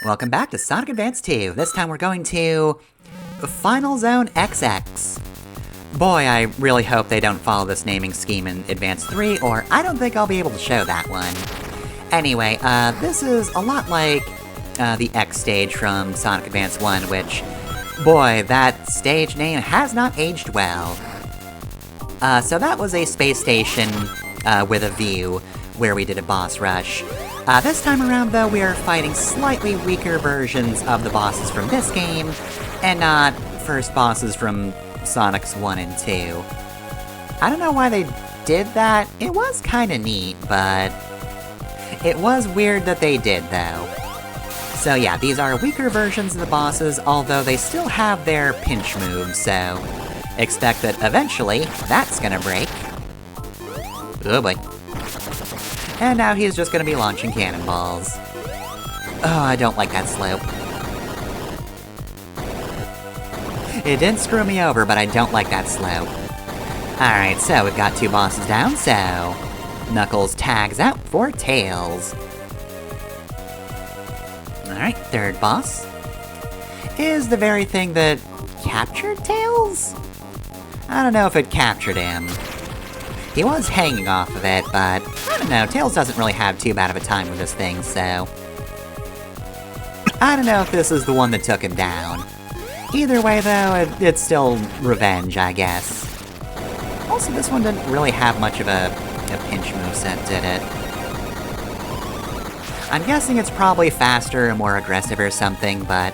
Welcome back to Sonic Advance 2. This time we're going to Final Zone XX. Boy, I really hope they don't follow this naming scheme in Advance 3, or I don't think I'll be able to show that one. Anyway, this is a lot like the X stage from Sonic Advance 1, which, boy, that stage name has not aged well. So that was a space station with a view where we did a boss rush. This time around, though, we are fighting slightly weaker versions of the bosses from this game, and not first bosses from Sonic's 1 and 2. I don't know why they did that. It was kinda neat, but it was weird that they did, though. So yeah, these are weaker versions of the bosses, although they still have their pinch moves, so expect that eventually that's gonna break. Oh boy. And now he's just gonna be launching cannonballs. Oh, I don't like that slope. It didn't screw me over, but I don't like that slope. Alright, so we've got two bosses down, so Knuckles tags out for Tails. Alright, third boss is the very thing that captured Tails? I don't know if it captured him. He was hanging off of it, but I don't know, Tails doesn't really have too bad of a time with this thing, so I don't know if this is the one that took him down. Either way, though, it's still revenge, I guess. Also, this one didn't really have much of a pinch moveset, did it? I'm guessing it's probably faster and more aggressive or something, but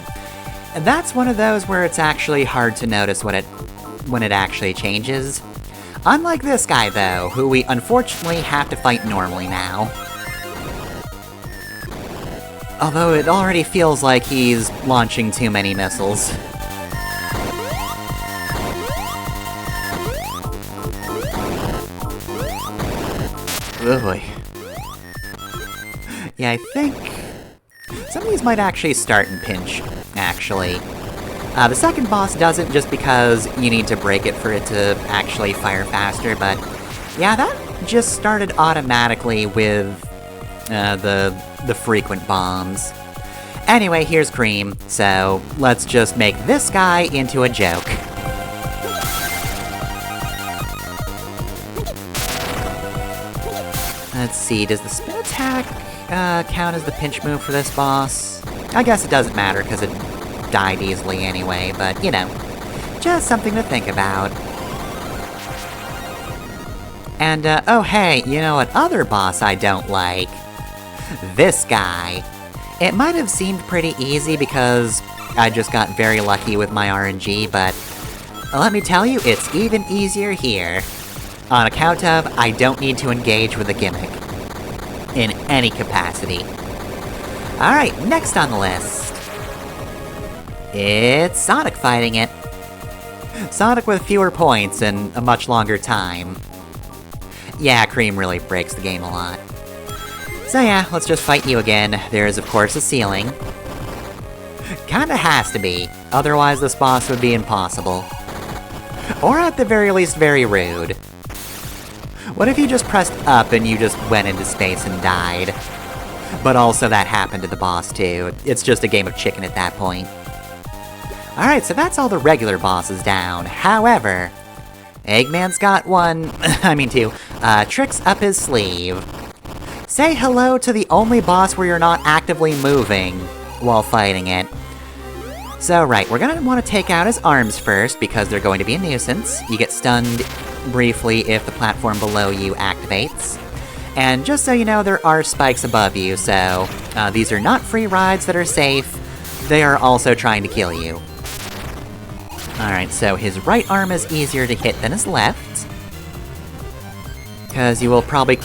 that's one of those where it's actually hard to notice when it actually changes. Unlike this guy, though, who we unfortunately have to fight normally now. Although it already feels like he's launching too many missiles. Oh boy. Yeah, I think some of these might actually start in pinch, actually. The second boss doesn't just because you need to break it for it to actually fire faster, but yeah, that just started automatically with the frequent bombs. Anyway, here's Cream, so let's just make this guy into a joke. Let's see, does the spin attack count as the pinch move for this boss? I guess it doesn't matter, because it died easily anyway, but, you know, just something to think about. And, oh hey, you know what other boss I don't like? This guy. It might have seemed pretty easy because I just got very lucky with my RNG, but let me tell you, it's even easier here. On account of, I don't need to engage with a gimmick. In any capacity. Alright, next on the list. It's Sonic fighting it. Sonic with fewer points and a much longer time. Yeah, Cream really breaks the game a lot. So yeah, let's just fight you again. There is, of course, a ceiling. Kinda has to be, otherwise this boss would be impossible. Or at the very least, very rude. What if you just pressed up and you just went into space and died? But also that happened to the boss too. It's just a game of chicken at that point. Alright, so that's all the regular bosses down. However, Eggman's got two tricks up his sleeve. Say hello to the only boss where you're not actively moving while fighting it. So right, we're gonna want to take out his arms first, because they're going to be a nuisance. You get stunned briefly if the platform below you activates. And just so you know, there are spikes above you, so these are not free rides that are safe. They are also trying to kill you. Alright, so his right arm is easier to hit than his left, because you will probably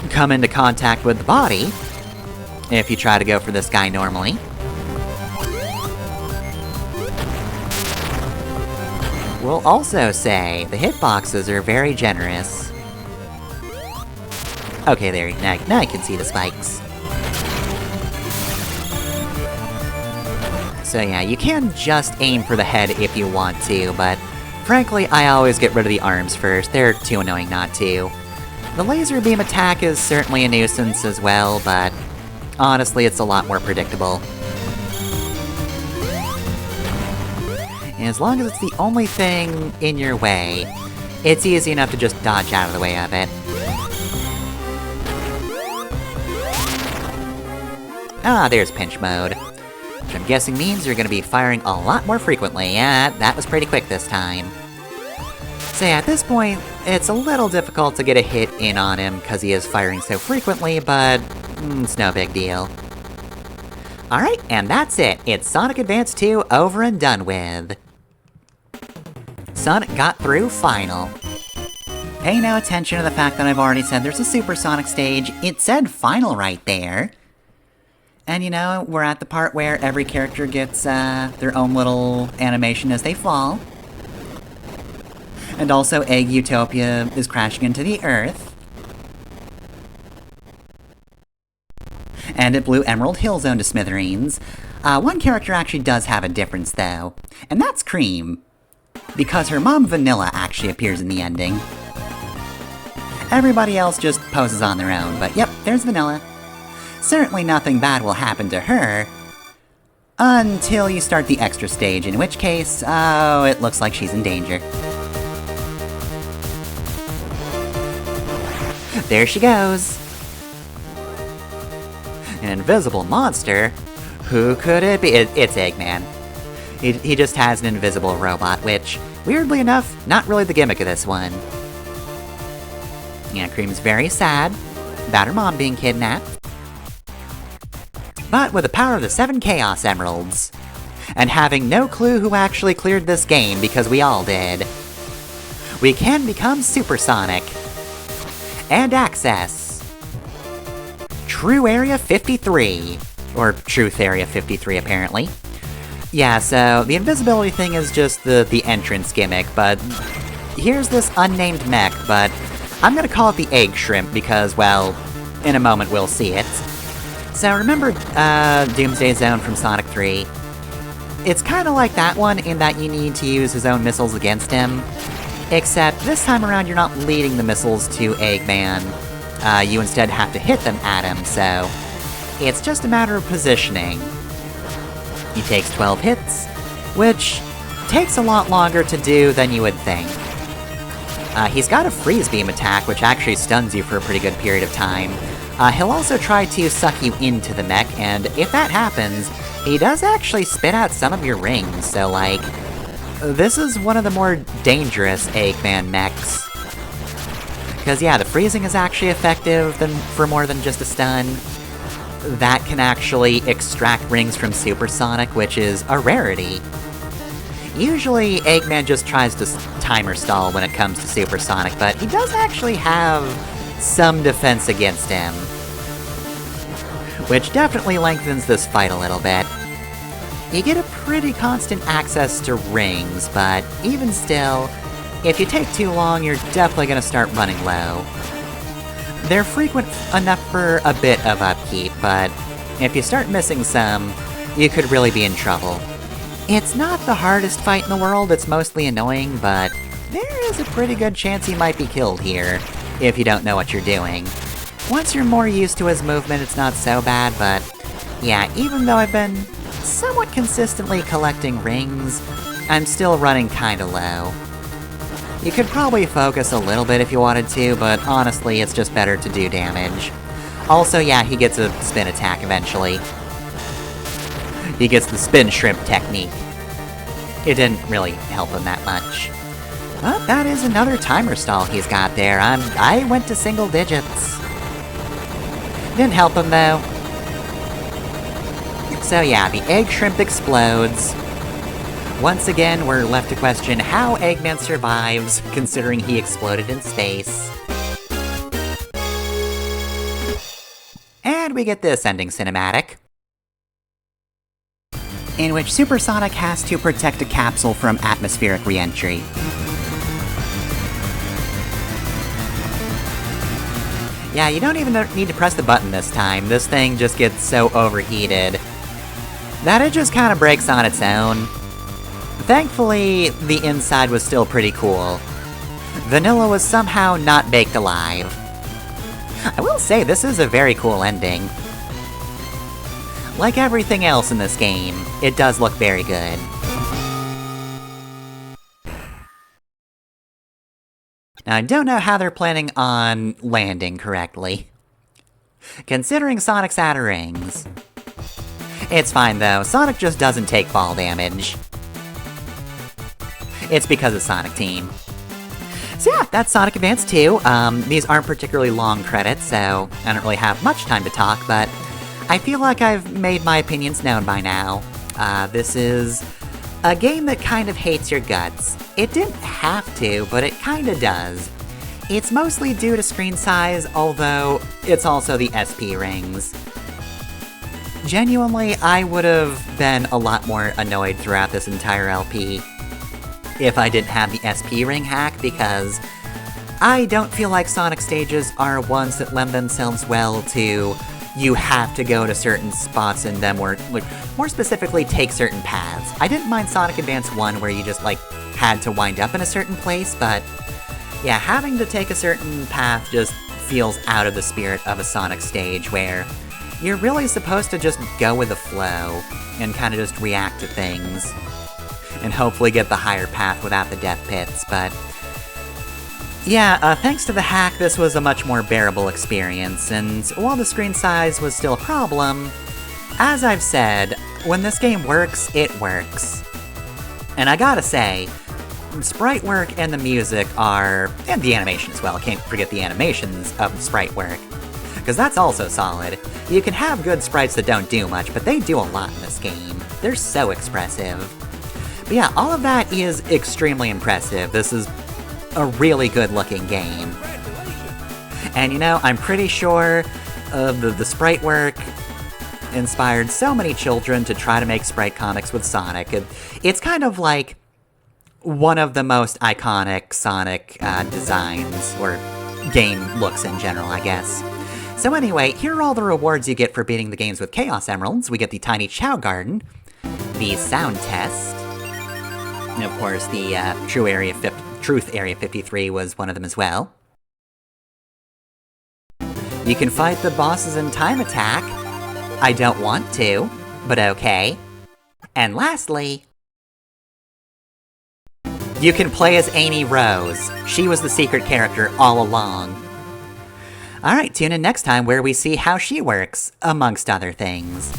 come into contact with the body if you try to go for this guy normally. We'll also say the hitboxes are very generous. Okay, there, now I can see the spikes. So yeah, you can just aim for the head if you want to, but frankly, I always get rid of the arms first. They're too annoying not to. The laser beam attack is certainly a nuisance as well, but honestly, it's a lot more predictable. As long as it's the only thing in your way, it's easy enough to just dodge out of the way of it. Ah, there's pinch mode. Which I'm guessing means you're gonna be firing a lot more frequently. Yeah, that was pretty quick this time. So yeah, at this point, it's a little difficult to get a hit in on him because he is firing so frequently, but it's no big deal. Alright, and that's it. It's Sonic Advance 2 over and done with. Sonic got through final. Pay no attention to the fact that I've already said there's a Supersonic stage. It said final right there. And you know, we're at the part where every character gets their own little animation as they fall. And also, Egg Utopia is crashing into the Earth. And it blew Emerald Hill Zone to smithereens. One character actually does have a difference, though. And that's Cream. Because her mom, Vanilla, actually appears in the ending. Everybody else just poses on their own, but yep, there's Vanilla. Certainly nothing bad will happen to her. Until you start the extra stage, in which case, oh, it looks like she's in danger. There she goes. An invisible monster? Who could it be? It's Eggman. He just has an invisible robot, which, weirdly enough, not really the gimmick of this one. Yeah, Cream's very sad about her mom being kidnapped. But with the power of the 7 Chaos Emeralds, and having no clue who actually cleared this game because we all did, we can become Supersonic. And access True Area 53. Or Truth Area 53, apparently. Yeah, so the invisibility thing is just the entrance gimmick, but here's this unnamed mech, but I'm gonna call it the Egg Shrimp because, well, in a moment we'll see it. So remember Doomsday Zone from Sonic 3? It's kinda like that one in that you need to use his own missiles against him. Except this time around you're not leading the missiles to Eggman. You instead have to hit them at him, so it's just a matter of positioning. He takes 12 hits, which takes a lot longer to do than you would think. He's got a freeze beam attack, which actually stuns you for a pretty good period of time. He'll also try to suck you into the mech, and if that happens, he does actually spit out some of your rings, so like, this is one of the more dangerous Eggman mechs. Because yeah, the freezing is actually effective for more than just a stun. That can actually extract rings from Supersonic, which is a rarity. Usually, Eggman just tries to timer stall when it comes to Supersonic, but he does actually have some defense against him. Which definitely lengthens this fight a little bit. You get a pretty constant access to rings, but even still, if you take too long, you're definitely gonna start running low. They're frequent enough for a bit of upkeep, but if you start missing some, you could really be in trouble. It's not the hardest fight in the world, it's mostly annoying, but there is a pretty good chance you might be killed here, if you don't know what you're doing. Once you're more used to his movement, it's not so bad, but yeah, even though I've been somewhat consistently collecting rings, I'm still running kinda low. You could probably focus a little bit if you wanted to, but honestly, it's just better to do damage. Also, yeah, he gets a spin attack eventually. He gets the spin shrimp technique. It didn't really help him that much. But that is another timer stall he's got there. I went to single digits. Didn't help him, though. So yeah, the egg shrimp explodes. Once again, we're left to question how Eggman survives, considering he exploded in space. And we get this ending cinematic, in which Supersonic has to protect a capsule from atmospheric re-entry. Yeah, you don't even need to press the button this time. This thing just gets so overheated that it just kind of breaks on its own. Thankfully, the inside was still pretty cool. Vanilla was somehow not baked alive. I will say, this is a very cool ending. Like everything else in this game, it does look very good. Now, I don't know how they're planning on landing correctly, considering Sonic's out of rings. It's fine though, Sonic just doesn't take fall damage. It's because of Sonic Team. So yeah, that's Sonic Advance 2. These aren't particularly long credits, so I don't really have much time to talk, but I feel like I've made my opinions known by now. This is a game that kind of hates your guts. It didn't have to, but it kinda does. It's mostly due to screen size, although it's also the SP rings. Genuinely, I would have been a lot more annoyed throughout this entire LP if I didn't have the SP ring hack, because I don't feel like Sonic stages are ones that lend themselves well to you have to go to certain spots in them, or, like, more specifically, take certain paths. I didn't mind Sonic Advance 1 where you just, like, had to wind up in a certain place, but yeah, having to take a certain path just feels out of the spirit of a Sonic stage where you're really supposed to just go with the flow and kind of just react to things and hopefully get the higher path without the death pits, but yeah, thanks to the hack, this was a much more bearable experience, and while the screen size was still a problem, as I've said, when this game works, it works. And I gotta say, sprite work and the music are, and the animation as well, can't forget the animations of the sprite work, because that's also solid. You can have good sprites that don't do much, but they do a lot in this game. They're so expressive. But yeah, all of that is extremely impressive. This is a really good-looking game. And you know, I'm pretty sure the sprite work inspired so many children to try to make sprite comics with Sonic. It's kind of like one of the most iconic Sonic designs, or game looks in general, I guess. So anyway, here are all the rewards you get for beating the games with Chaos Emeralds. We get the Tiny Chow Garden, the Sound Test, and of course the Truth Area 53 was one of them as well. You can fight the bosses in Time Attack. I don't want to, but okay. And lastly, you can play as Amy Rose. She was the secret character all along. Alright, tune in next time where we see how she works, amongst other things.